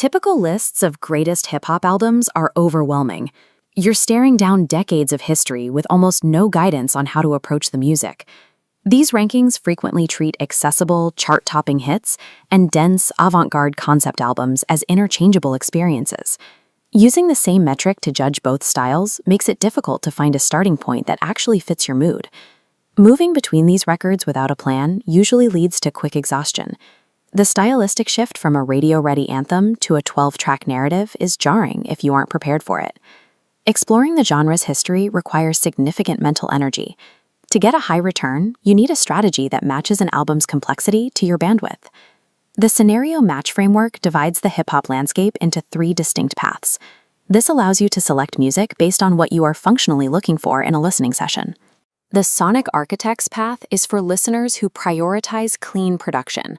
Typical lists of greatest hip-hop albums are overwhelming. You're staring down decades of history with almost no guidance on how to approach the music. These rankings frequently treat accessible, chart-topping hits and dense, avant-garde concept albums as interchangeable experiences. Using the same metric to judge both styles makes it difficult to find a starting point that actually fits your mood. Moving between these records without a plan usually leads to quick exhaustion. The stylistic shift from a radio-ready anthem to a 12-track narrative is jarring if you aren't prepared for it. Exploring the genre's history requires significant mental energy. To get a high return, you need a strategy that matches an album's complexity to your bandwidth. The scenario match framework divides the hip-hop landscape into 3 distinct paths. This allows you to select music based on what you are functionally looking for in a listening session. The Sonic Architects path is for listeners who prioritize clean production.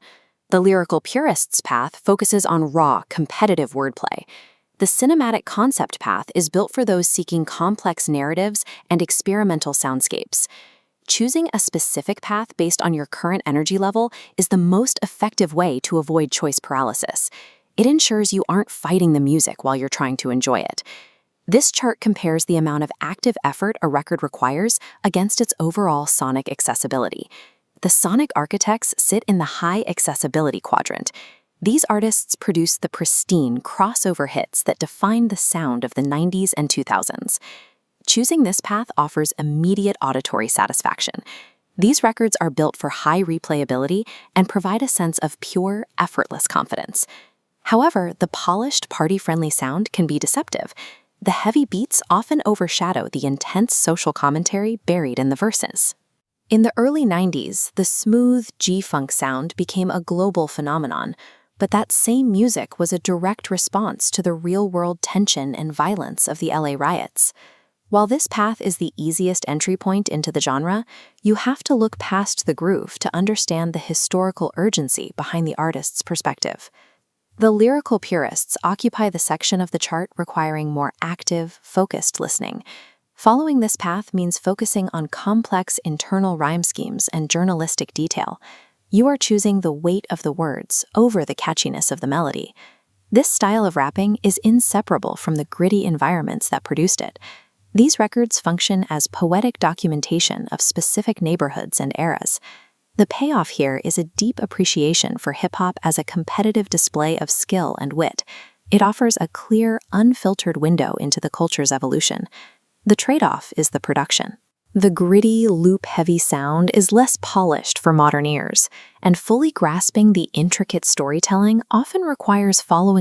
The Lyrical Purists path focuses on raw, competitive wordplay. The Cinematic Concept path is built for those seeking complex narratives and experimental soundscapes. Choosing a specific path based on your current energy level is the most effective way to avoid choice paralysis. It ensures you aren't fighting the music while you're trying to enjoy it. This chart compares the amount of active effort a record requires against its overall sonic accessibility. The Sonic Architects sit in the high accessibility quadrant. These artists produce the pristine crossover hits that define the sound of the 90s and 2000s. Choosing this path offers immediate auditory satisfaction. These records are built for high replayability and provide a sense of pure, effortless confidence. However, the polished, party-friendly sound can be deceptive. The heavy beats often overshadow the intense social commentary buried in the verses. In the early 90s, the smooth G-funk sound became a global phenomenon, but that same music was a direct response to the real-world tension and violence of the LA riots. While this path is the easiest entry point into the genre, you have to look past the groove to understand the historical urgency behind the artist's perspective. The Lyrical Purists occupy the section of the chart requiring more active, focused listening. Following this path means focusing on complex internal rhyme schemes and journalistic detail. You are choosing the weight of the words over the catchiness of the melody. This style of rapping is inseparable from the gritty environments that produced it. These records function as poetic documentation of specific neighborhoods and eras. The payoff here is a deep appreciation for hip-hop as a competitive display of skill and wit. It offers a clear, unfiltered window into the culture's evolution. The trade-off is the production. The gritty, loop-heavy sound is less polished for modern ears, and fully grasping the intricate storytelling often requires following